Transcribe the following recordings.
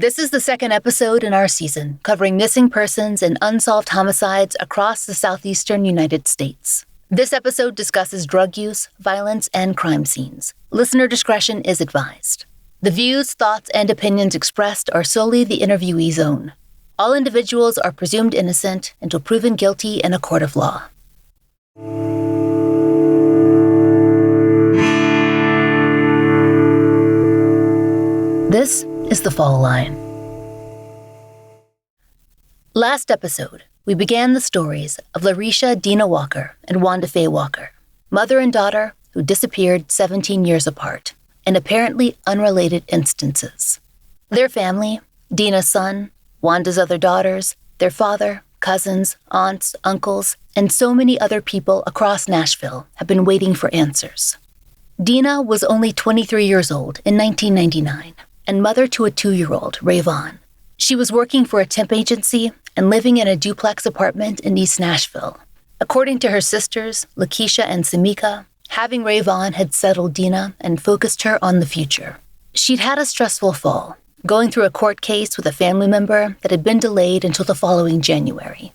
This is the second episode in our season, covering missing persons and unsolved homicides across the southeastern United States. This episode discusses drug use, violence, and crime scenes. Listener discretion is advised. The views, thoughts, and opinions expressed are solely the interviewee's own. All individuals are presumed innocent until proven guilty in a court of law. This is The Fall Line. Last episode, we began the stories of Laresha Deana Walker and Wanda Faye Walker, mother and daughter who disappeared 17 years apart in apparently unrelated instances. Their family, Deana's son, Wanda's other daughters, their father, cousins, aunts, uncles, and so many other people across Nashville have been waiting for answers. Deana was only 23 years old in 1999 and mother to a 2-year-old, Rayvon. She was working for a temp agency and living in a duplex apartment in East Nashville. According to her sisters, Lakeisha and Samika, having Rayvon had settled Deana and focused her on the future. She'd had a stressful fall, going through a court case with a family member that had been delayed until the following January.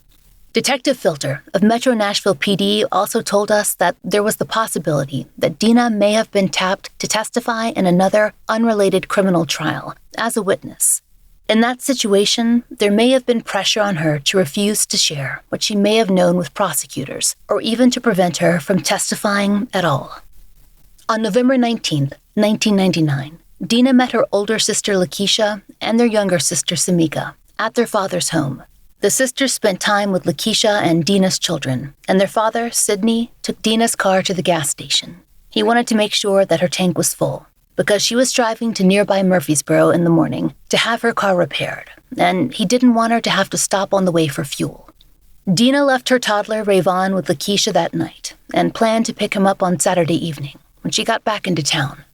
Detective Filter of Metro Nashville PD also told us that there was the possibility that Deana may have been tapped to testify in another unrelated criminal trial as a witness. In that situation, there may have been pressure on her to refuse to share what she may have known with prosecutors, or even to prevent her from testifying at all. On November 19, 1999, Deana met her older sister Lakeisha and their younger sister Samika at their father's home. The sisters spent time with Lakeisha and Deana's children, and their father, Sidney, took Deana's car to the gas station. He wanted to make sure that her tank was full, because she was driving to nearby Murfreesboro in the morning to have her car repaired, and he didn't want her to have to stop on the way for fuel. Deana left her toddler Rayvon with Lakeisha that night and planned to pick him up on Saturday evening when she got back into town.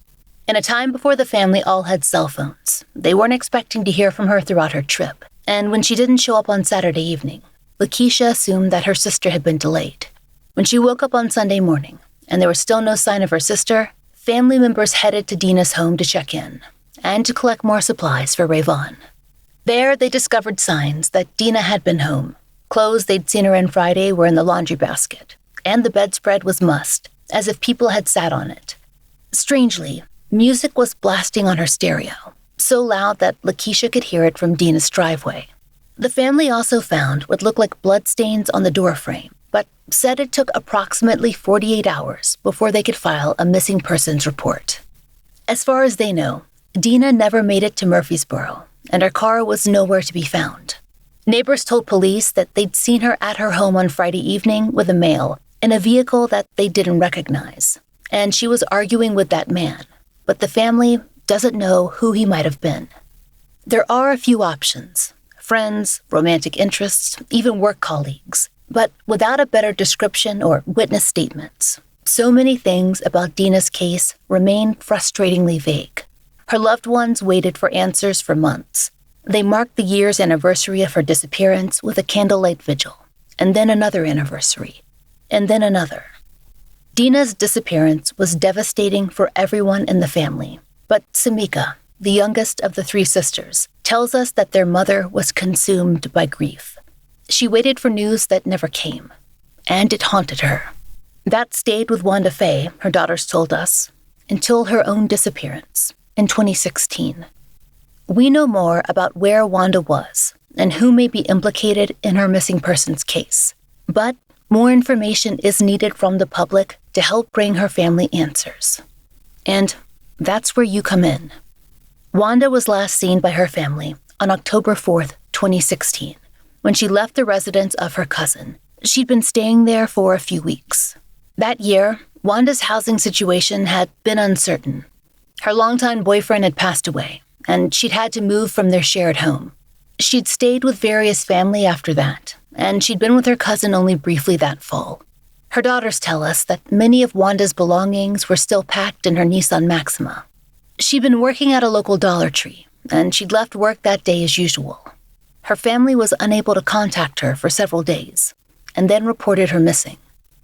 In a time before the family all had cell phones, they weren't expecting to hear from her throughout her trip, and when she didn't show up on Saturday evening, Lakeisha assumed that her sister had been delayed. When she woke up on Sunday morning and there was still no sign of her sister, family members headed to Deana's home to check in and to collect more supplies for Rayvon. There, they discovered signs that Deana had been home. Clothes they'd seen her in Friday were in the laundry basket, and the bedspread was mussed, as if people had sat on it. Strangely, music was blasting on her stereo, so loud that Lakeisha could hear it from Deana's driveway. The family also found what looked like bloodstains on the doorframe, but said it took approximately 48 hours before they could file a missing persons report. As far as they know, Deana never made it to Murfreesboro, and her car was nowhere to be found. Neighbors told police that they'd seen her at her home on Friday evening with a male in a vehicle that they didn't recognize, and she was arguing with that man, but the family doesn't know who he might have been. There are a few options: friends, romantic interests, even work colleagues, but without a better description or witness statements. So many things about Deana's case remain frustratingly vague. Her loved ones waited for answers for months. They marked the year's anniversary of her disappearance with a candlelight vigil, and then another anniversary, and then another. Deana's disappearance was devastating for everyone in the family. But Samika, the youngest of the 3 sisters, tells us that their mother was consumed by grief. She waited for news that never came, and it haunted her. That stayed with Wanda Faye, her daughters told us, until her own disappearance in 2016. We know more about where Wanda was and who may be implicated in her missing persons case, but more information is needed from the public to help bring her family answers. And that's where you come in. Wanda was last seen by her family on October 4th, 2016, when she left the residence of her cousin. She'd been staying there for a few weeks. That year, Wanda's housing situation had been uncertain. Her longtime boyfriend had passed away, and she'd had to move from their shared home. She'd stayed with various family after that, and she'd been with her cousin only briefly that fall. Her daughters tell us that many of Wanda's belongings were still packed in her Nissan Maxima. She'd been working at a local Dollar Tree, and she'd left work that day as usual. Her family was unable to contact her for several days, and then reported her missing.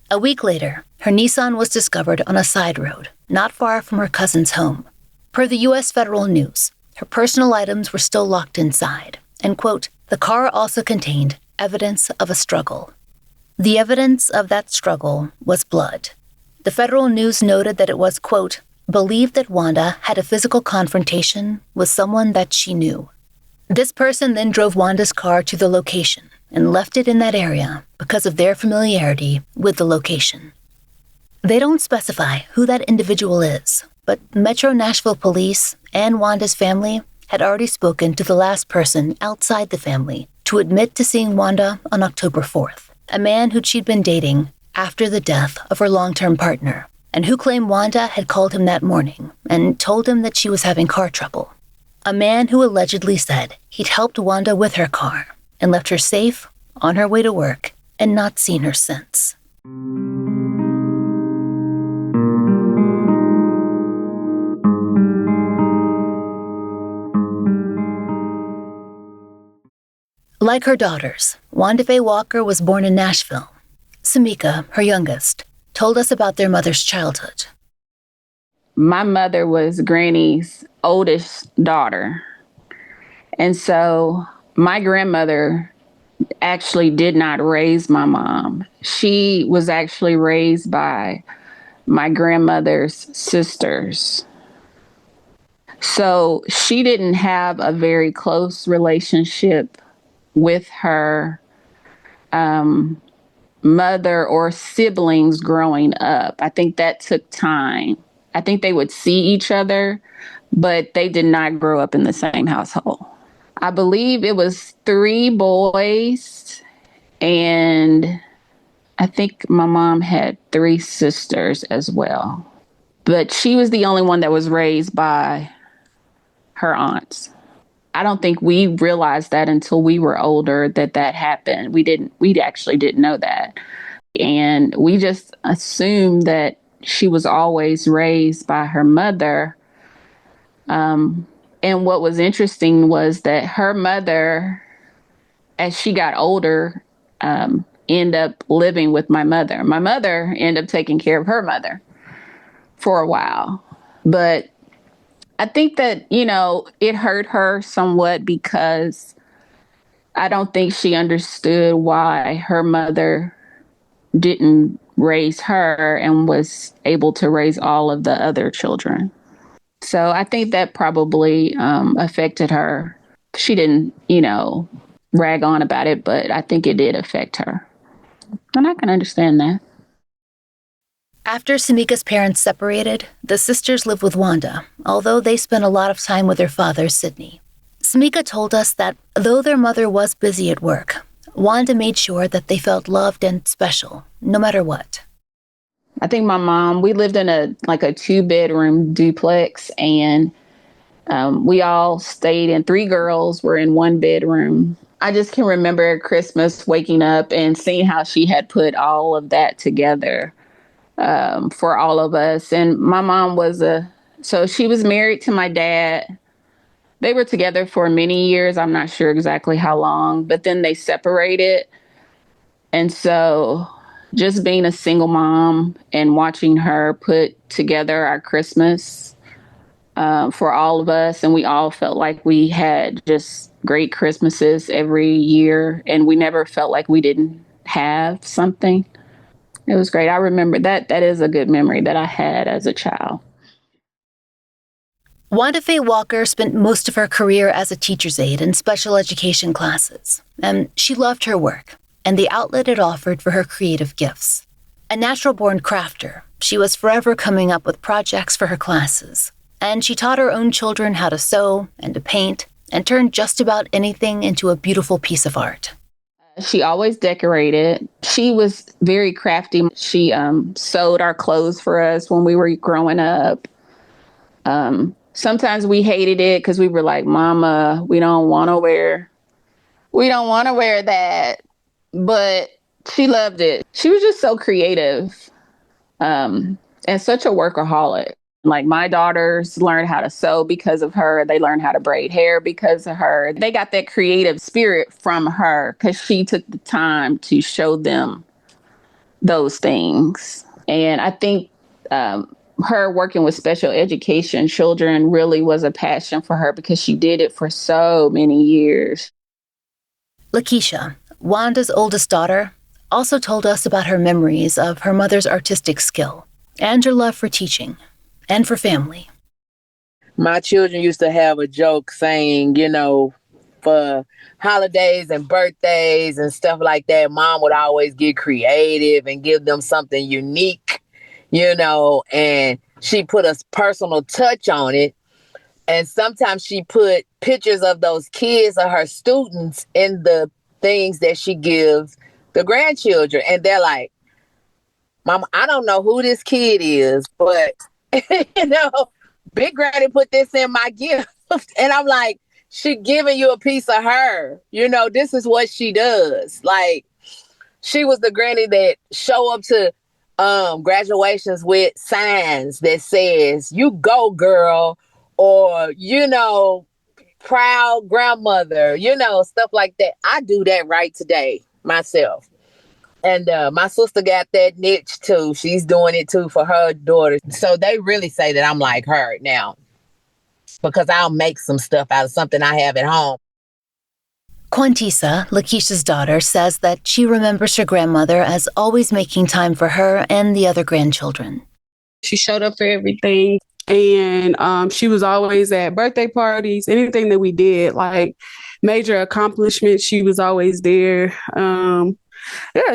A week later, her Nissan was discovered on a side road, not far from her cousin's home. Per the U.S. Federal News, her personal items were still locked inside, and, quote, the car also contained evidence of a struggle. The evidence of that struggle was blood. The Federal News noted that it was, quote, believed that Wanda had a physical confrontation with someone that she knew. This person then drove Wanda's car to the location and left it in that area because of their familiarity with the location. They don't specify who that individual is, but Metro Nashville Police and Wanda's family had already spoken to the last person outside the family to admit to seeing Wanda on October 4th, a man who she'd been dating after the death of her long-term partner, and who claimed Wanda had called him that morning and told him that she was having car trouble. A man who allegedly said he'd helped Wanda with her car and left her safe on her way to work and not seen her since. Like her daughters, Wanda Faye Walker was born in Nashville. Samika, her youngest, told us about their mother's childhood. My mother was Granny's oldest daughter. And so my grandmother actually did not raise my mom. She was actually raised by my grandmother's sisters. So she didn't have a very close relationship with her mother or siblings growing up. I think that took time. I think they would see each other, but they did not grow up in the same household. I believe it was 3 boys, and I think my mom had 3 sisters as well. But she was the only one that was raised by her aunts. I don't think we realized that until we were older that happened. We actually didn't know that. And we just assumed that she was always raised by her mother. And what was interesting was that her mother, as she got older, ended up living with my mother. My mother ended up taking care of her mother for a while. But I think that, it hurt her somewhat because I don't think she understood why her mother didn't raise her and was able to raise all of the other children. So I think that probably affected her. She didn't, rag on about it, but I think it did affect her. And I can understand that. After Samika's parents separated, the sisters lived with Wanda, although they spent a lot of time with their father, Sidney. Samika told us that though their mother was busy at work, Wanda made sure that they felt loved and special, no matter what. I think my mom, we lived in a 2-bedroom duplex, and we all stayed in, 3 girls were in 1 bedroom. I just can remember Christmas waking up and seeing how she had put all of that together for all of us. And my mom so she was married to my dad. They were together for many years. I'm not sure exactly how long, but then they separated. And so just being a single mom and watching her put together our Christmas for all of us, and we all felt like we had just great Christmases every year, and we never felt like we didn't have something. It was great. I remember that. That is a good memory that I had as a child. Wanda Faye Walker spent most of her career as a teacher's aide in special education classes, and she loved her work and the outlet it offered for her creative gifts. A natural-born crafter, she was forever coming up with projects for her classes, and she taught her own children how to sew and to paint and turned just about anything into a beautiful piece of art. She always decorated. She was very crafty. She sewed our clothes for us when we were growing up. Sometimes we hated it because we were like, Mama, we don't want to wear that. But she loved it. She was just so creative and such a workaholic. Like, my daughters learned how to sew because of her. They learned how to braid hair because of her. They got that creative spirit from her because she took the time to show them those things. And I think her working with special education children really was a passion for her because she did it for so many years. Lakeisha, Wanda's oldest daughter, also told us about her memories of her mother's artistic skill and her love for teaching and for family. My children used to have a joke saying, for holidays and birthdays and stuff like that, Mom would always get creative and give them something unique, and she put a personal touch on it. And sometimes she put pictures of those kids or her students in the things that she gives the grandchildren. And they're like, Mama, I don't know who this kid is, but, Big Granny put this in my gift. And I'm like, she giving you a piece of her. This is what she does. Like, she was the granny that show up to graduations with signs that says, you go, girl, or, proud grandmother, stuff like that. I do that right today myself. And my sister got that niche too. She's doing it too for her daughter. So they really say that I'm like her now because I'll make some stuff out of something I have at home. Quantisa, Lakeisha's daughter, says that she remembers her grandmother as always making time for her and the other grandchildren. She showed up for everything. And she was always at birthday parties, anything that we did, like major accomplishments, she was always there.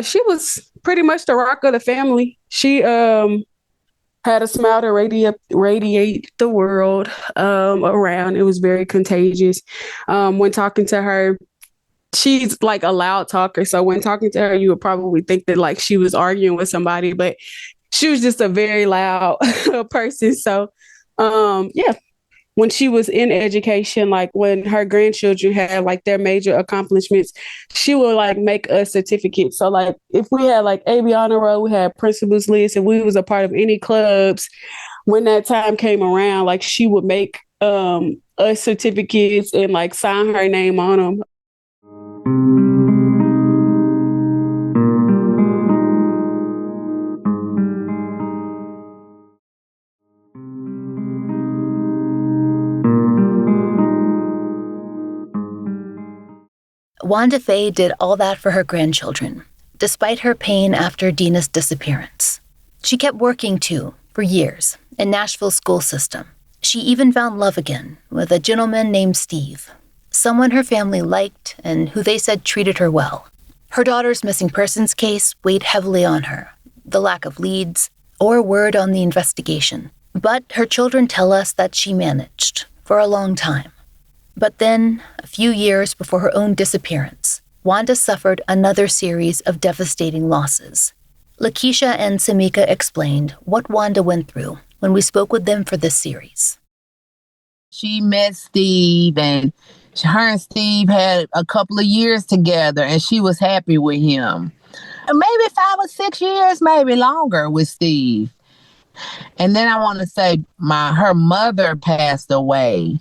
She was pretty much the rock of the family. She had a smile to radiate the world around. It was very contagious. When talking to her, she's like a loud talker. So when talking to her, you would probably think that like she was arguing with somebody, but she was just a very loud person. So, when she was in education, like when her grandchildren had like their major accomplishments, she would like make a certificate. So like if we had like AB Honor Roll, we had principals list, and we was a part of any clubs, when that time came around, like she would make us certificates and like sign her name on them. Wanda Faye did all that for her grandchildren, despite her pain after Deana's disappearance. She kept working, too, for years, in Nashville's school system. She even found love again with a gentleman named Steve, someone her family liked and who they said treated her well. Her daughter's missing persons case weighed heavily on her, the lack of leads or word on the investigation. But her children tell us that she managed for a long time. But then, a few years before her own disappearance, Wanda suffered another series of devastating losses. Lakeisha and Samika explained what Wanda went through when we spoke with them for this series. She met Steve, and her and Steve had a couple of years together, and she was happy with him. Maybe 5 or 6 years, maybe longer with Steve. And then I want to say her mother passed away.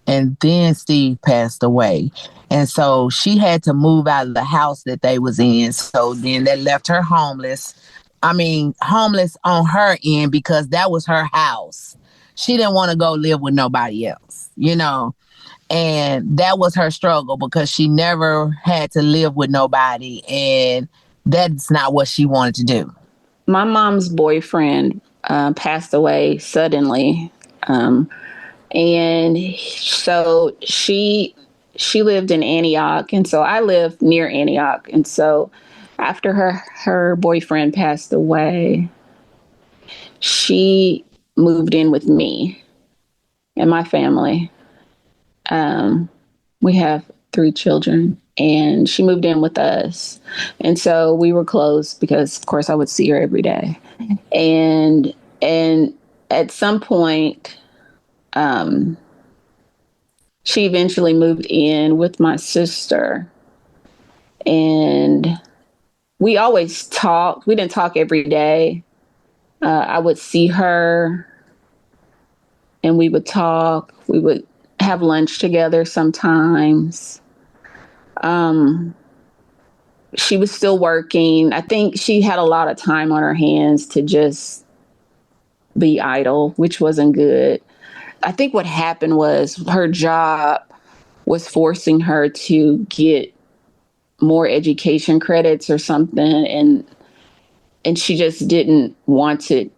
And then Steve passed away. And so she had to move out of the house that they was in. So then that left her homeless. Homeless on her end because that was her house. She didn't want to go live with nobody else, And that was her struggle because she never had to live with nobody. And that's not what she wanted to do. My mom's boyfriend passed away suddenly. And so she lived in Antioch, and so I lived near Antioch. And so after her boyfriend passed away, she moved in with me and my family. We have 3 children, and she moved in with us. And so we were close because, of course, I would see her every day. And at some point, she eventually moved in with my sister, and we always talked. We didn't talk every day. I would see her and we would talk. We would have lunch together sometimes. She was still working. I think she had a lot of time on her hands to just be idle, which wasn't good. I think what happened was her job was forcing her to get more education credits or something, and she just didn't want to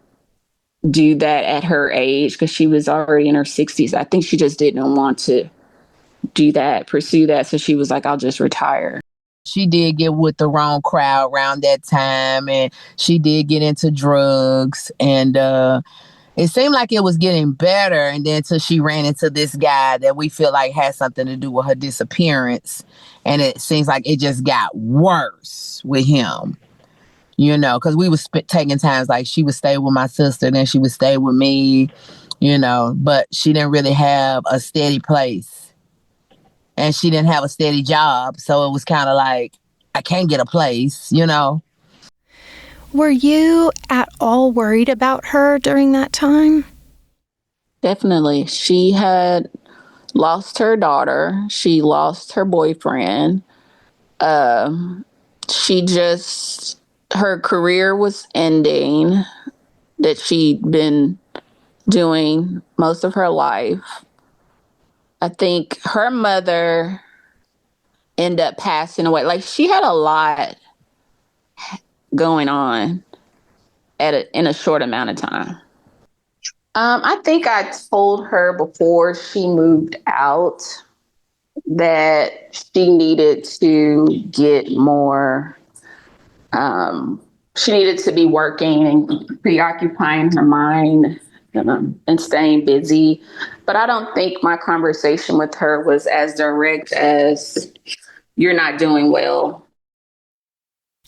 do that at her age because she was already in her 60s. I think she just didn't want to do that, pursue that. So she was like, I'll just retire. She did get with the wrong crowd around that time, and she did get into drugs, and it seemed like it was getting better, and then until she ran into this guy that we feel like had something to do with her disappearance, and it seems like it just got worse with him, you know, because we was taking times like she would stay with my sister, then she would stay with me, you know, but she didn't really have a steady place. And she didn't have a steady job. So it was kind of like, I can't get a place, you know. Were you at all worried about her during that time? Definitely. She had lost her daughter. She lost her boyfriend. Her career was ending that she'd been doing most of her life. I think her mother ended up passing away. Like, she had a lot going on in a short amount of time. I think I told her before she moved out that she needed to get more. She needed to be working and preoccupying her mind and staying busy. But I don't think my conversation with her was as direct as, you're not doing well.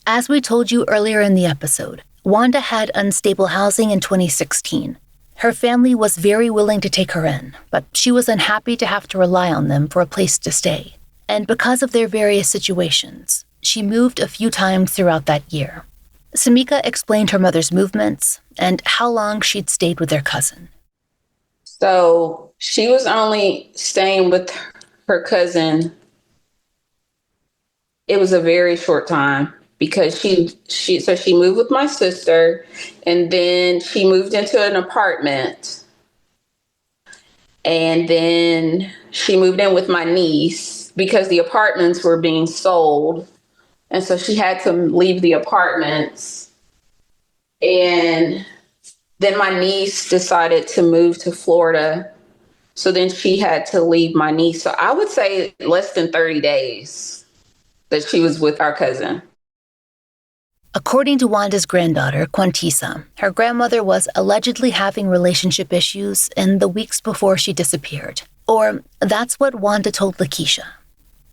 As we told you earlier in the episode, Wanda had unstable housing in 2016. Her family was very willing to take her in, but she was unhappy to have to rely on them for a place to stay. And because of their various situations, she moved a few times throughout that year. Samika explained her mother's movements and how long she'd stayed with their cousin. So she was only staying with her cousin. It was a very short time because she moved with my sister, and then she moved into an apartment, and then she moved in with my niece because the apartments were being sold. And so she had to leave the apartments. And then my niece decided to move to Florida. So then she had to leave my niece. So I would say less than 30 days that she was with our cousin. According to Wanda's granddaughter, Quantisa, her grandmother was allegedly having relationship issues in the weeks before she disappeared. Or that's what Wanda told Lakeisha.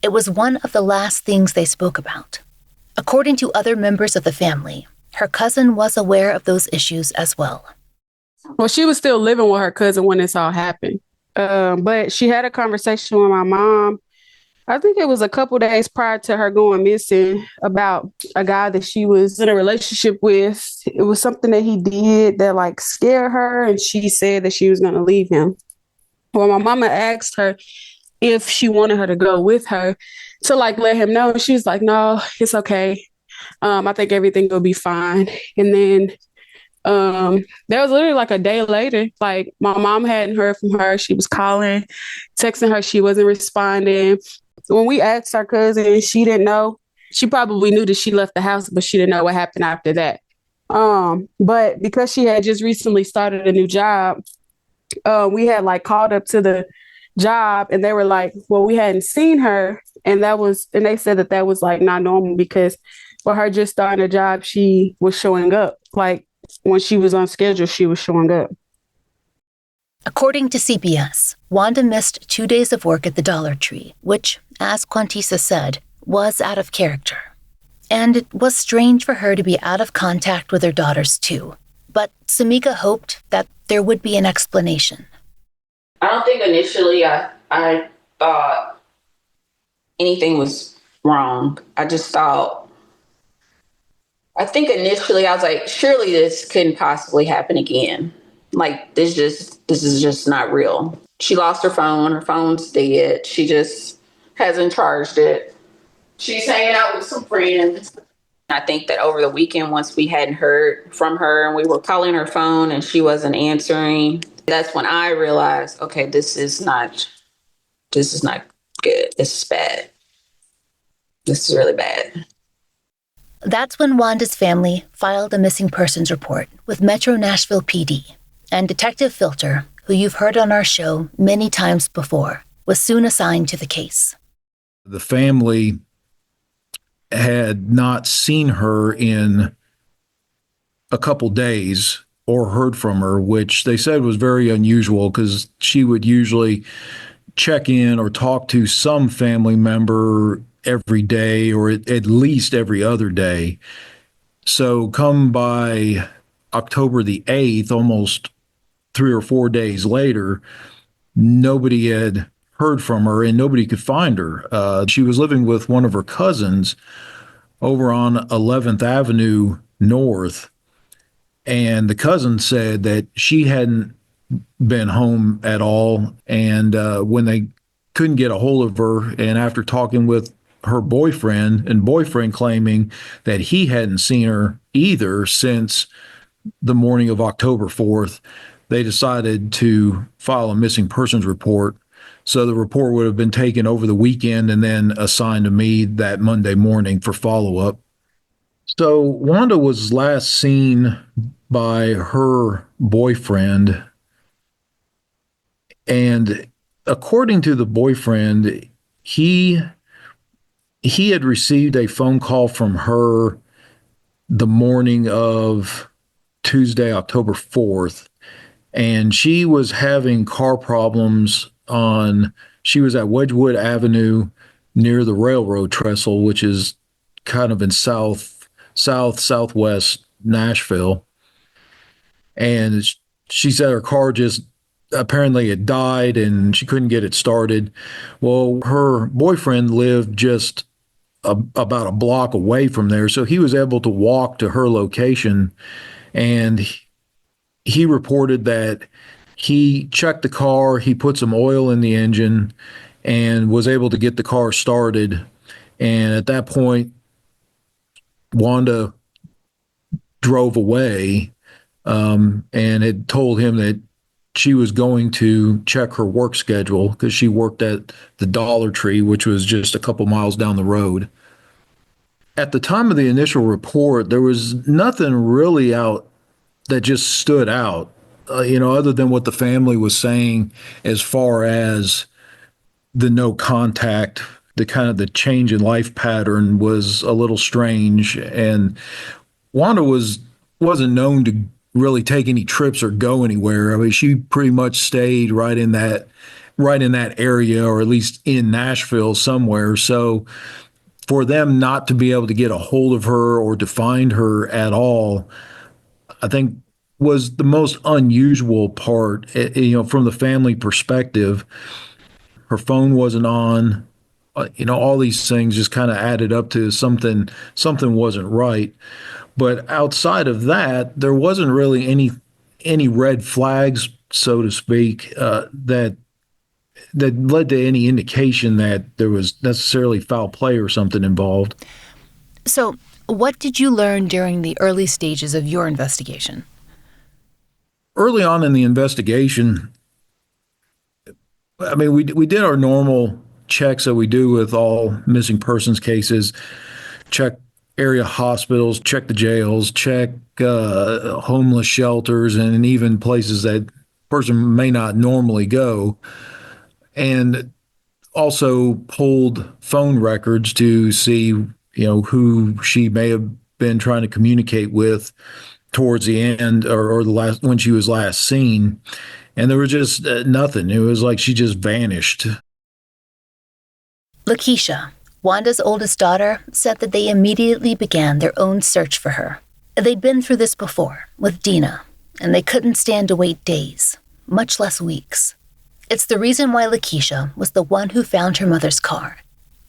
It was one of the last things they spoke about. According to other members of the family, her cousin was aware of those issues as well. Well, she was still living with her cousin when this all happened. But she had a conversation with my mom. I think it was a couple days prior to her going missing about a guy that she was in a relationship with. It was something that he did that like scared her, and she said that she was going to leave him. Well, my mama asked her if she wanted her to go with her to like let him know. And she was like, no, it's okay. I think everything will be fine. And then there was literally like a day later, like my mom hadn't heard from her. She was calling, texting her. She wasn't responding. When we asked our cousin, she didn't know. She probably knew that she left the house, but she didn't know what happened after that. But because she had just recently started a new job, we had like called up to the job, and they were like, well, we hadn't seen her. And they said that was like not normal because for her just starting a job, she was showing up. Like when she was on schedule, she was showing up. According to CBS, Wanda missed 2 days of work at the Dollar Tree, which, as Quantisa said, was out of character. And it was strange for her to be out of contact with her daughters too. But Samika hoped that there would be an explanation. I don't think initially I thought anything was wrong. I think initially I was like, surely this couldn't possibly happen again. Like, this is just not real. She lost her phone. Her phone's dead. She just hasn't charged it. She's hanging out with some friends. I think that over the weekend, once we hadn't heard from her and we were calling her phone and she wasn't answering, that's when I realized, okay, this is not good. This is bad. This is really bad. That's when Wanda's family filed a missing persons report with Metro Nashville PD, and Detective Filter, who you've heard on our show many times before, was soon assigned to the case. The family had not seen her in a couple days or heard from her, which they said was very unusual because she would usually check in or talk to some family member every day or at least every other day. So come by October the 8th, almost 3 or 4 days later, nobody had heard from her and nobody could find her. She was living with one of her cousins over on 11th Avenue North. And the cousin said that she hadn't been home at all. And when they couldn't get a hold of her, and after talking with her boyfriend, and boyfriend claiming that he hadn't seen her either since the morning of October 4th, they decided to file a missing persons report. So the report would have been taken over the weekend and then assigned to me that Monday morning for follow-up. So Wanda was last seen by her boyfriend, and according to the boyfriend, he had received a phone call from her the morning of Tuesday, October 4th, and she was having car problems she was at Wedgwood Avenue near the railroad trestle, which is kind of in southwest Nashville. And she said her car just apparently had died and she couldn't get it started. Well, her boyfriend lived just about a block away from there, so he was able to walk to her location, and he reported that he checked the car, he put some oil in the engine, and was able to get the car started. And at that point, Wanda drove away and had told him that she was going to check her work schedule because she worked at the Dollar Tree, which was just a couple miles down the road. At the time of the initial report, there was nothing really out that just stood out, other than what the family was saying as far as the no contact, the kind of the change in life pattern was a little strange. And Wanda wasn't known to really take any trips or go anywhere. I mean, she pretty much stayed right in that area, or at least in Nashville somewhere. So for them not to be able to get a hold of her or to find her at all, I think was the most unusual part, from the family perspective. Her phone wasn't on, all these things just kind of added up to something wasn't right. But outside of that, there wasn't really any red flags, so to speak, that led to any indication that there was necessarily foul play or something involved. So, what did you learn during the early stages of your investigation? Early on in the investigation, I mean, we did our normal checks that we do with all missing persons cases, check area hospitals, check the jails, check homeless shelters, and even places that person may not normally go, and also pulled phone records to see, who she may have been trying to communicate with towards the end or the last when she was last seen. And there was just nothing. It was like she just vanished. Lakeisha, Wanda's oldest daughter, said that they immediately began their own search for her. They'd been through this before with Deana, and they couldn't stand to wait days, much less weeks. It's the reason why Lakeisha was the one who found her mother's car.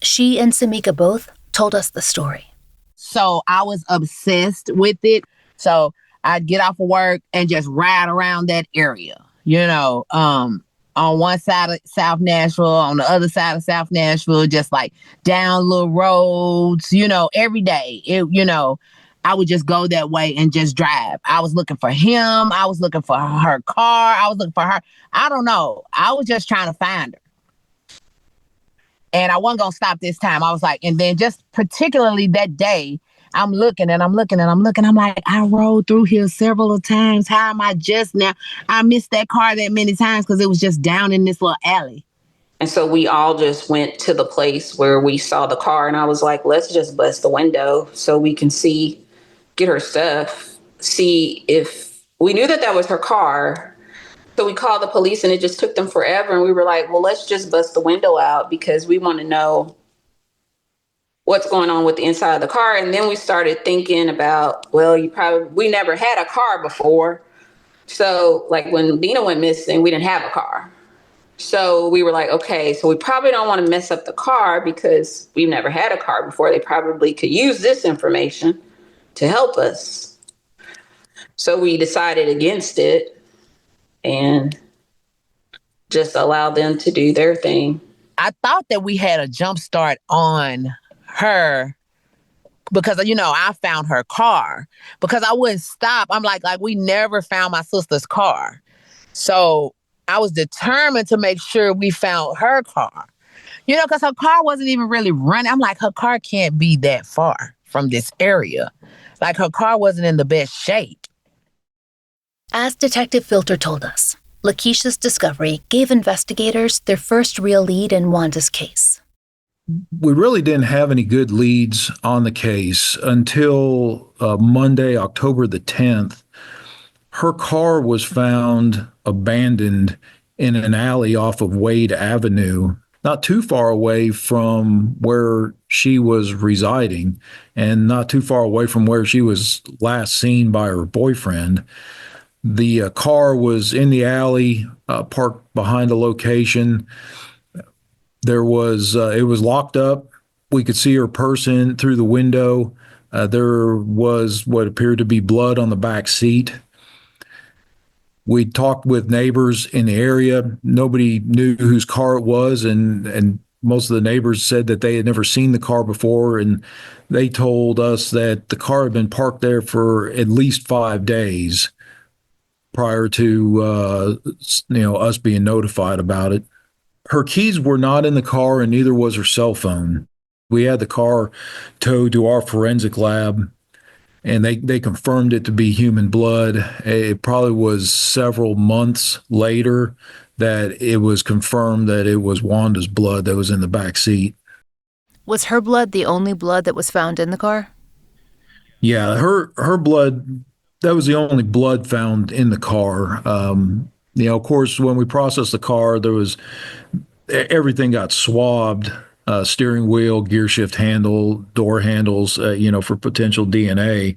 She and Samika both told us the story. So I was obsessed with it. So I'd get off of work and just ride around that area, on on one side of South Nashville, on the other side of South Nashville, just like down little roads, every day. I would just go that way and just drive. I was looking for him. I was looking for her car. I was looking for her. I don't know. I was just trying to find her. And I wasn't going to stop this time. I was like, and then just particularly that day, I'm looking and I'm looking and I'm looking. I'm like, I rode through here several times. How am I just now? I missed that car that many times because it was just down in this little alley. And so we all just went to the place where we saw the car. And I was like, let's just bust the window so we can get her stuff, see if we knew that was her car. So we called the police and it just took them forever. And we were like, well, let's just bust the window out because we want to know what's going on with the inside of the car. And then we started thinking about, well, we never had a car before. So like when Deana went missing, we didn't have a car. So we were like, okay, so we probably don't want to mess up the car because we've never had a car before. They probably could use this information to help us. So we decided against it and just allowed them to do their thing. I thought that we had a jump start on her because, I found her car because I wouldn't stop. I'm like we never found my sister's car. So I was determined to make sure we found her car, because her car wasn't even really running. I'm like, her car can't be that far from this area. Like her car wasn't in the best shape. As Detective Filter told us, Lakeisha's discovery gave investigators their first real lead in Wanda's case. We really didn't have any good leads on the case until Monday, October the 10th. Her car was found abandoned in an alley off of Wade Avenue, not too far away from where she was residing and not too far away from where she was last seen by her boyfriend. The car was in the alley, parked behind a location. It was locked up. We could see her person through the window. There was what appeared to be blood on the back seat. We talked with neighbors in the area. Nobody knew whose car it was, and most of the neighbors said that they had never seen the car before, and they told us that the car had been parked there for at least 5 days prior to us being notified about it. Her keys were not in the car, and neither was her cell phone. We had the car towed to our forensic lab, and they confirmed it to be human blood. It probably was several months later that it was confirmed that it was Wanda's blood that was in the back seat. Was her blood the only blood that was found in the car? Yeah, her blood, that was the only blood found in the car. Of course, when we processed the car, everything got swabbed, steering wheel, gear shift handle, door handles, for potential DNA.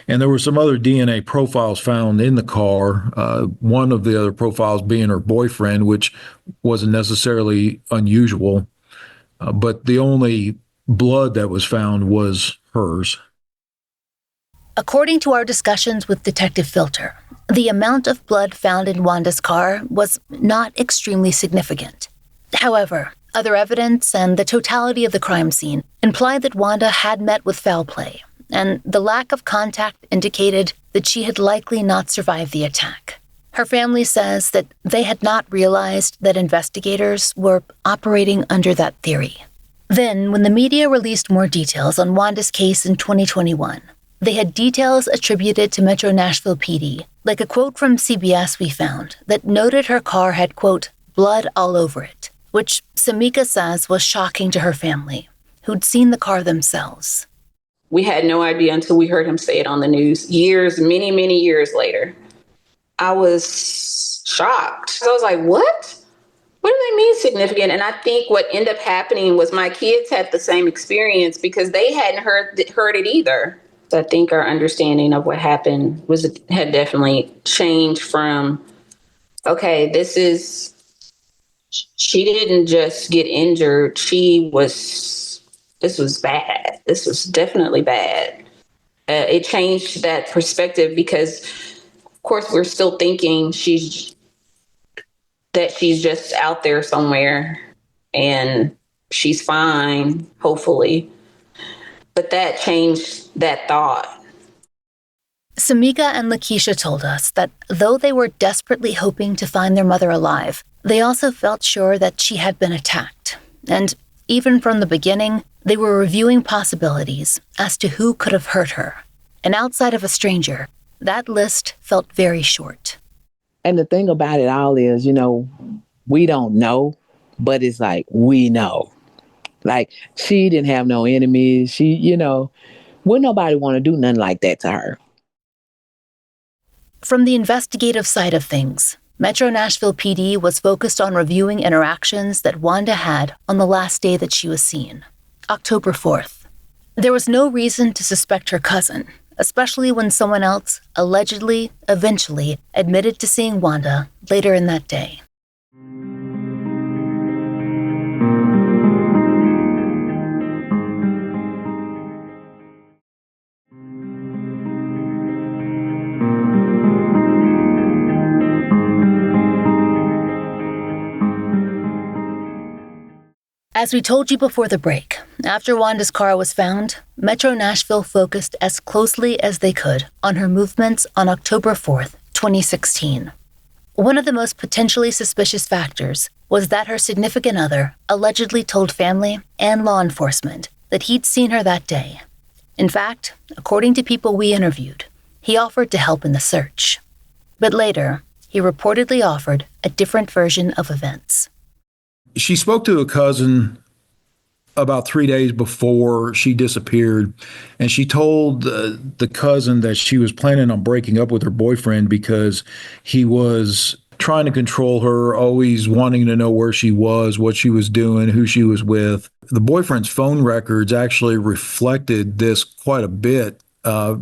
And there were some other DNA profiles found in the car. One of the other profiles being her boyfriend, which wasn't necessarily unusual. But the only blood that was found was hers. According to our discussions with Detective Filter, the amount of blood found in Wanda's car was not extremely significant. However, other evidence and the totality of the crime scene implied that Wanda had met with foul play, and the lack of contact indicated that she had likely not survived the attack. Her family says that they had not realized that investigators were operating under that theory. Then, when the media released more details on Wanda's case in 2021, they had details attributed to Metro Nashville PD, like a quote from CBS we found that noted her car had, quote, blood all over it, which Samika says was shocking to her family, who'd seen the car themselves. We had no idea until we heard him say it on the news many, many years later. I was shocked. I was like, what? What do they mean significant? And I think what ended up happening was my kids had the same experience because they hadn't heard it either. I think our understanding of what happened had definitely changed from, okay, she didn't just get injured. This was bad. This was definitely bad. It changed that perspective because, of course, we're still thinking she's that she's just out there somewhere and she's fine, hopefully. But that changed that thought. Samika and Lakeisha told us that though they were desperately hoping to find their mother alive, they also felt sure that she had been attacked. And even from the beginning, they were reviewing possibilities as to who could have hurt her. And outside of a stranger, that list felt very short. And the thing about it all is, we don't know, but it's like, we know. Like, she didn't have no enemies. She, wouldn't nobody want to do nothing like that to her. From the investigative side of things, Metro Nashville PD was focused on reviewing interactions that Wanda had on the last day that she was seen, October 4th. There was no reason to suspect her cousin, especially when someone else eventually admitted to seeing Wanda later in that day. As we told you before the break, after Wanda's car was found, Metro Nashville focused as closely as they could on her movements on October 4th, 2016. One of the most potentially suspicious factors was that her significant other allegedly told family and law enforcement that he'd seen her that day. In fact, according to people we interviewed, he offered to help in the search. But later, he reportedly offered a different version of events. She spoke to a cousin about 3 days before she disappeared, and she told the cousin that she was planning on breaking up with her boyfriend because he was trying to control her, always wanting to know where she was, what she was doing, who she was with. The boyfriend's phone records actually reflected this quite a bit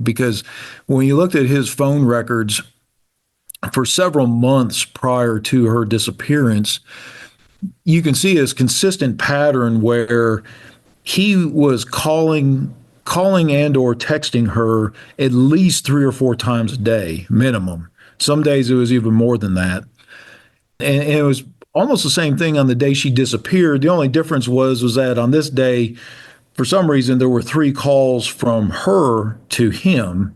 because when you looked at his phone records for several months prior to her disappearance, you can see this consistent pattern where he was calling and or texting her at least 3 or 4 times a day, minimum. Some days it was even more than that. And it was almost the same thing on the day she disappeared. The only difference was that on this day, for some reason, there were 3 calls from her to him.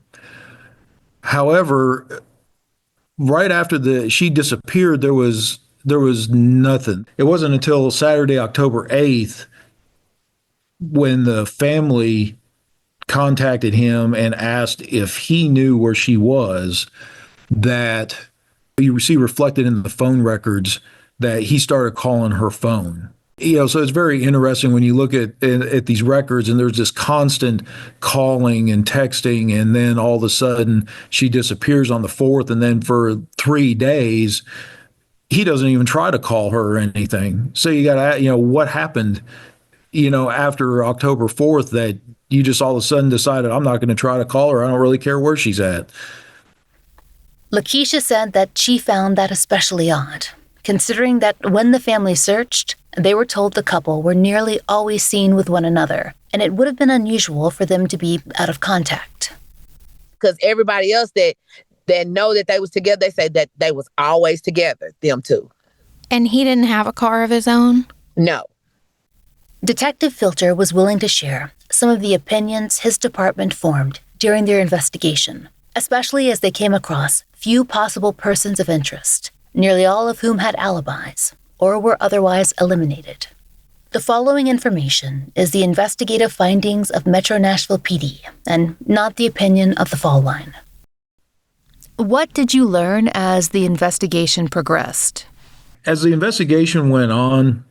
However, right after she disappeared, there was nothing. It wasn't until Saturday, October 8th, when the family contacted him and asked if he knew where she was, that you see reflected in the phone records that he started calling her phone. So it's very interesting when you look at these records and there's this constant calling and texting, and then all of a sudden she disappears on the 4th, and then for 3 days, he doesn't even try to call her or anything. So you got to, what happened, after October 4th that you just all of a sudden decided, I'm not going to try to call her. I don't really care where she's at. Lakeisha said that she found that especially odd, considering that when the family searched, they were told the couple were nearly always seen with one another, and it would have been unusual for them to be out of contact. Because everybody else that know that they was together, they say that they was always together, them two. And he didn't have a car of his own? No. Detective Filter was willing to share some of the opinions his department formed during their investigation, especially as they came across few possible persons of interest, nearly all of whom had alibis or were otherwise eliminated. The following information is the investigative findings of Metro Nashville PD and not the opinion of the Fall Line. What did you learn as the investigation progressed? As the investigation went on,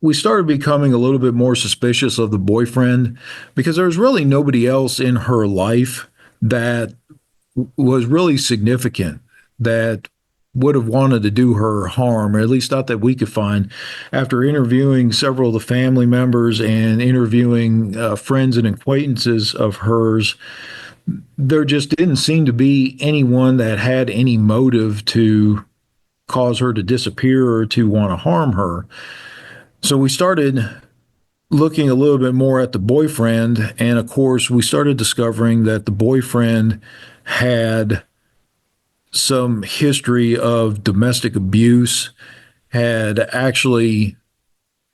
we started becoming a little bit more suspicious of the boyfriend because there was really nobody else in her life that was really significant that would have wanted to do her harm, or at least not that we could find. After interviewing several of the family members and interviewing friends and acquaintances of hers, there just didn't seem to be anyone that had any motive to cause her to disappear or to want to harm her. So we started looking a little bit more at the boyfriend, and of course, we started discovering that the boyfriend had some history of domestic abuse had actually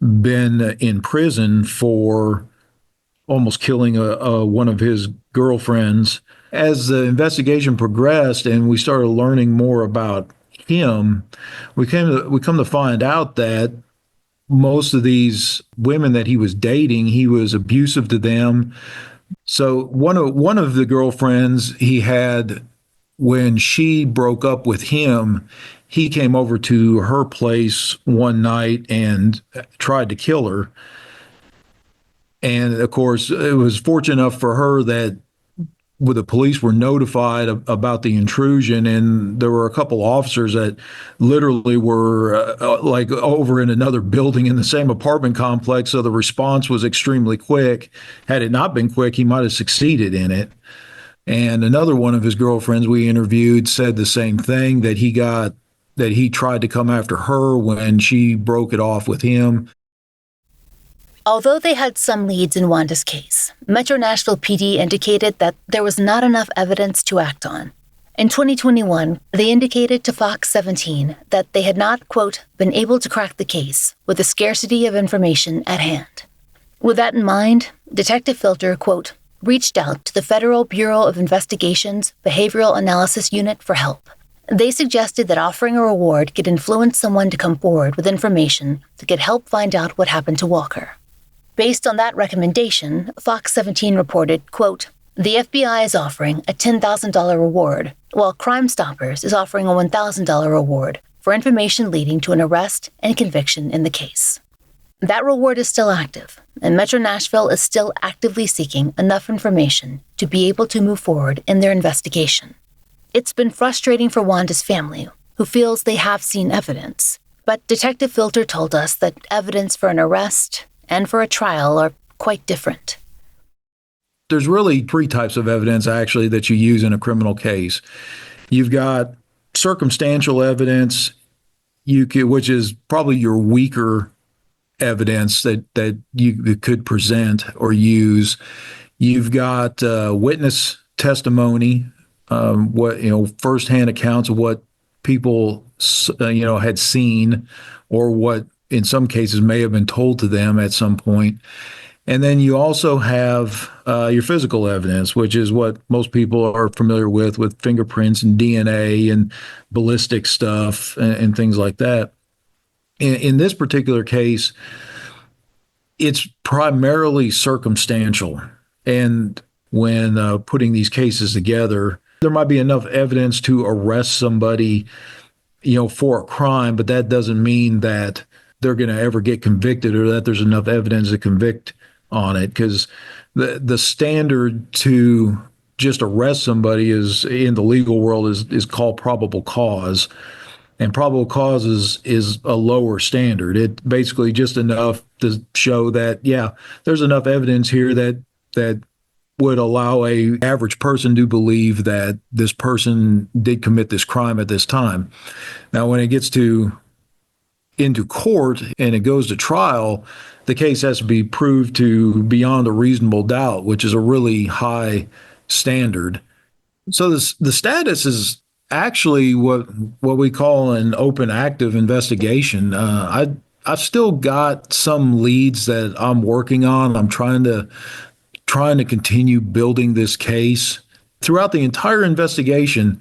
been in prison for almost killing one of his girlfriends. As the investigation progressed and we started learning more about him, we come to find out that most of these women that he was dating, he was abusive to them. So one of the girlfriends he had, when she broke up with him, he came over to her place one night and tried to kill her. And of course, it was fortunate enough for her that the police were notified about the intrusion, and there were a couple officers that literally were like over in another building in the same apartment complex. So the response was extremely quick. Had it not been quick, he might have succeeded in it. And another one of his girlfriends we interviewed said the same thing, that he tried to come after her when she broke it off with him. Although they had some leads in Wanda's case, Metro Nashville PD indicated that there was not enough evidence to act on. In 2021, they indicated to Fox 17 that they had not, quote, been able to crack the case with the scarcity of information at hand. With that in mind, Detective Filter, quote, reached out to the Federal Bureau of Investigation's Behavioral Analysis Unit for help. They suggested that offering a reward could influence someone to come forward with information that could help find out what happened to Walker. Based on that recommendation, Fox 17 reported, quote, the FBI is offering a $10,000 reward, while Crime Stoppers is offering a $1,000 reward for information leading to an arrest and conviction in the case. That reward is still active, and Metro Nashville is still actively seeking enough information to be able to move forward in their investigation. It's been frustrating for Wanda's family, who feels they have seen evidence, but Detective Filter told us that evidence for an arrest and for a trial are quite different. There's really three types of evidence, actually, that you use in a criminal case. You've got circumstantial evidence, which is probably your weaker evidence that you could present or use. You've got witness testimony, firsthand accounts of what people had seen, or what in some cases may have been told to them at some point. And then you also have your physical evidence, which is what most people are familiar with fingerprints and DNA and ballistic stuff and things like that. In this particular case, it's primarily circumstantial. And when putting these cases together, there might be enough evidence to arrest somebody, for a crime, but that doesn't mean that they're going to ever get convicted, or that there's enough evidence to convict on it, because the standard to just arrest somebody is, in the legal world, is called probable cause. And probable cause is a lower standard. It basically just enough to show that, yeah, there's enough evidence here that would allow a average person to believe that this person did commit this crime at this time. Now, when it gets into court and it goes to trial, the case has to be proved to beyond a reasonable doubt, which is a really high standard. So the status is actually what we call an open active investigation. I've still got some leads that I'm working on. I'm trying to continue building this case. Throughout the entire investigation,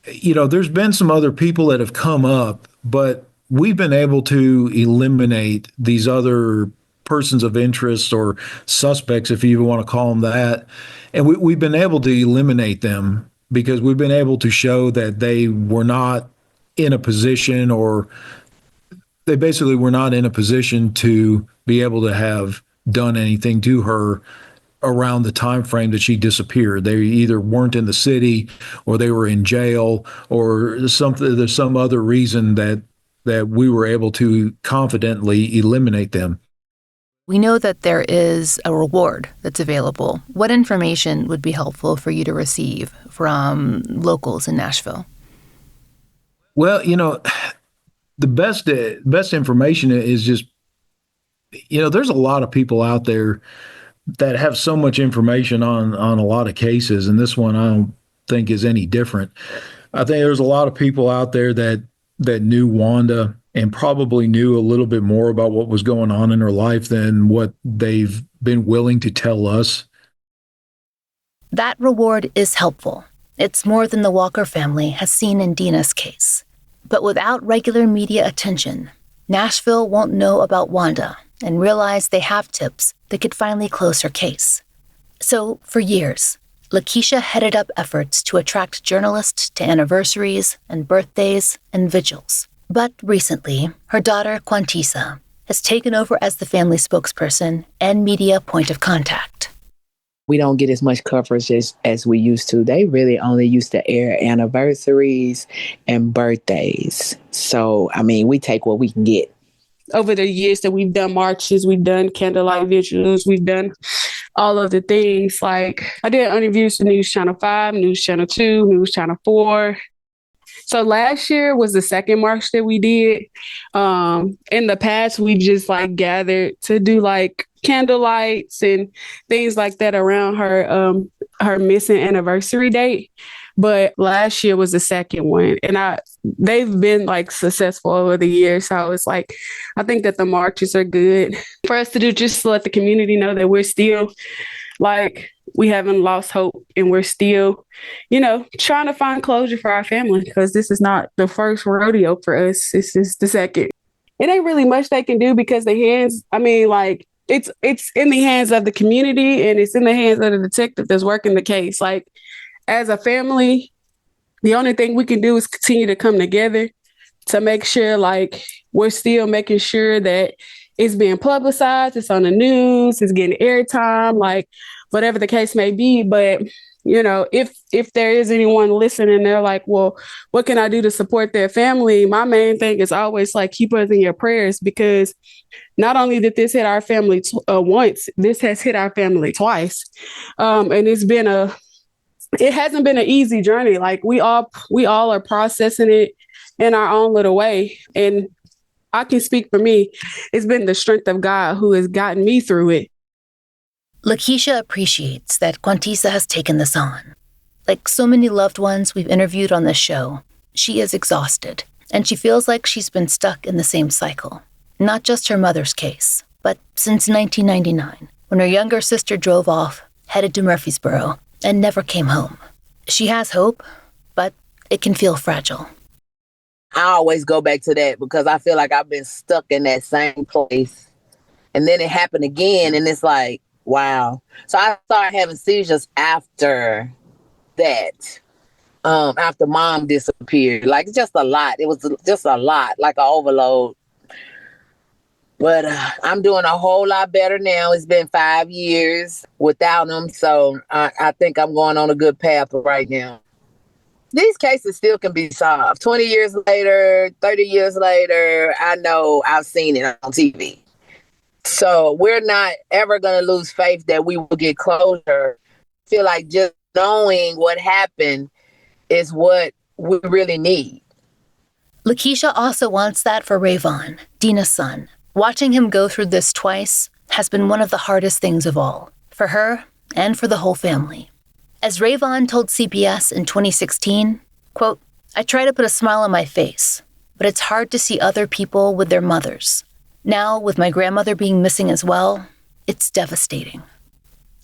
there's been some other people that have come up, but we've been able to eliminate these other persons of interest, or suspects, if you even want to call them that. And we've been able to eliminate them because we've been able to show that they were not in a position, or they basically were not in a position to be able to have done anything to her around the time frame that she disappeared. They either weren't in the city, or they were in jail, or there's some other reason that we were able to confidently eliminate them. We know that there is a reward that's available. What information would be helpful for you to receive from locals in Nashville? Well, the best information is just, there's a lot of people out there that have so much information on a lot of cases, and this one I don't think is any different. I think there's a lot of people out there that that knew Wanda and probably knew a little bit more about what was going on in her life than what they've been willing to tell us. That reward is helpful. It's more than the Walker family has seen in Deana's case. But without regular media attention, Nashville won't know about Wanda and realize they have tips that could finally close her case. So, for years, Lakeisha headed up efforts to attract journalists to anniversaries and birthdays and vigils. But recently, her daughter, Quantisa, has taken over as the family spokesperson and media point of contact. We don't get as much coverage as we used to. They really only used to air anniversaries and birthdays. So, I mean, we take what we can get. Over the years that we've done marches, we've done candlelight vigils, we've done all of the things. Like, I did interviews for News Channel 5, News Channel 2, News Channel 4. So last year was the second march that we did. In the past, we just like gathered to do like candlelights and things like that around her missing anniversary date. But last year was the second one, and they've been like successful over the years. So it's like, I think that the marches are good for us to do, just to let the community know that we're still like, we haven't lost hope, and we're still, trying to find closure for our family, because this is not the first rodeo for us. This is the second. It ain't really much they can do, because it's in the hands of the community, and it's in the hands of the detective that's working the case. Like, as a family, the only thing we can do is continue to come together to make sure, like, we're still making sure that it's being publicized, it's on the news, it's getting airtime, like, whatever the case may be. But, if there is anyone listening, they're like, well, what can I do to support their family? My main thing is always like, keep us in your prayers, because not only did this hit our family once, this has hit our family twice. And it hasn't been an easy journey. Like, we all are processing it in our own little way. And I can speak for me. It's been the strength of God who has gotten me through it. Lakeisha appreciates that Quantisa has taken this on. Like so many loved ones we've interviewed on this show, she is exhausted, and she feels like she's been stuck in the same cycle. Not just her mother's case, but since 1999, when her younger sister drove off, headed to Murfreesboro, and never came home. She has hope, but it can feel fragile. I always go back to that, because I feel like I've been stuck in that same place. And then it happened again, and it's like, wow. So I started having seizures after that, after mom disappeared. Like, just a lot. It was just a lot, like an overload. But I'm doing a whole lot better now. It's been 5 years without them. So I think I'm going on a good path right now. These cases still can be solved. 20 years later, 30 years later, I know I've seen it on TV. So we're not ever going to lose faith that we will get closure. I feel like just knowing what happened is what we really need. Lakeisha also wants that for Rayvon, Deana's son. Watching him go through this twice has been one of the hardest things of all, for her and for the whole family. As Rayvon told CBS in 2016, quote, "I try to put a smile on my face, but it's hard to see other people with their mothers. Now, with my grandmother being missing as well, it's devastating."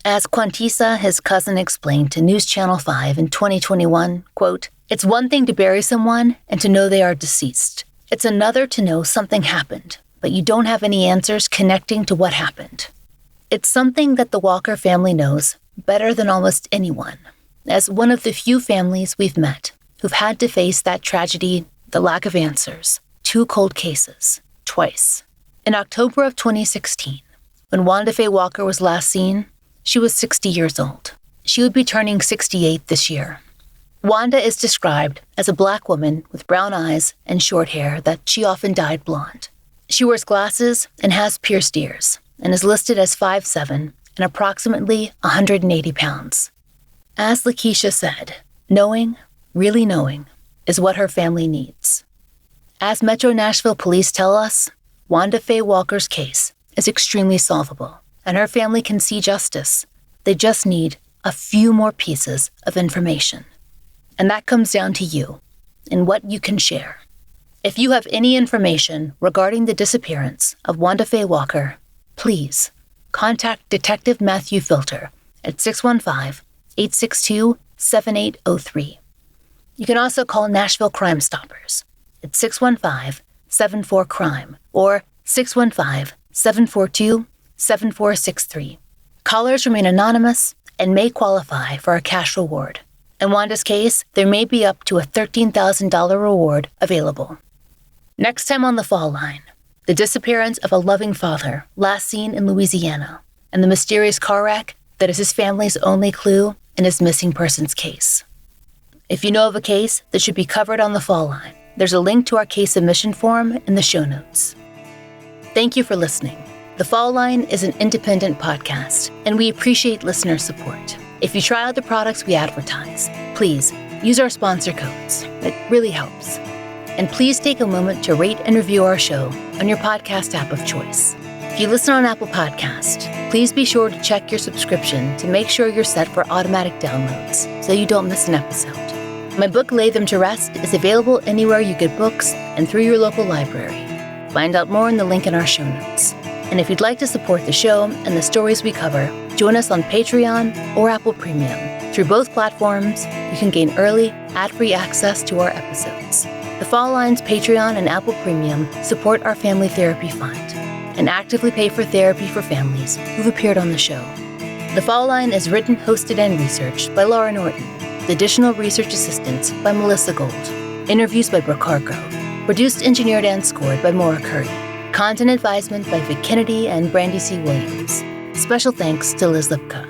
As Quantisa, his cousin, explained to News Channel 5 in 2021, quote, "It's one thing to bury someone and to know they are deceased. It's another to know something happened, but you don't have any answers connecting to what happened. It's something that the Walker family knows better than almost anyone, as one of the few families we've met who've had to face that tragedy, the lack of answers, 2 cold cases, twice. In October of 2016, when Wanda Faye Walker was last seen, she was 60 years old. She would be turning 68 this year. Wanda is described as a Black woman with brown eyes and short hair that she often dyed blonde. She wears glasses and has pierced ears, and is listed as 5'7" and approximately 180 pounds. As Lakeisha said, knowing, really knowing, is what her family needs. As Metro Nashville police tell us, Wanda Faye Walker's case is extremely solvable, and her family can see justice. They just need a few more pieces of information. And that comes down to you and what you can share. If you have any information regarding the disappearance of Wanda Faye Walker, please contact Detective Matthew Filter at 615-862-7803. You can also call Nashville Crime Stoppers at 615-74-CRIME or 615-742-7463. Callers remain anonymous and may qualify for a cash reward. In Wanda's case, there may be up to a $13,000 reward available. Next time on The Fall Line, the disappearance of a loving father last seen in Louisiana, and the mysterious car wreck that is his family's only clue in his missing persons case. If you know of a case that should be covered on The Fall Line, there's a link to our case submission form in the show notes. Thank you for listening. The Fall Line is an independent podcast, and we appreciate listener support. If you try out the products we advertise, please use our sponsor codes. It really helps. And please take a moment to rate and review our show on your podcast app of choice. If you listen on Apple Podcast, please be sure to check your subscription to make sure you're set for automatic downloads so you don't miss an episode. My book, Lay Them to Rest, is available anywhere you get books and through your local library. Find out more in the link in our show notes. And if you'd like to support the show and the stories we cover, join us on Patreon or Apple Premium. Through both platforms, you can gain early, ad-free access to our episodes. The Fall Line's Patreon and Apple Premium support our Family Therapy Fund and actively pay for therapy for families who've appeared on the show. The Fall Line is written, hosted, and researched by Laurah Norton, with additional research assistance by Melissa Gold, interviews by Brooke Hargrove, produced, engineered, and scored by Maura Curry, content advisement by Vic Kennedy and Brandy C. Williams. Special thanks to Liz Lipka.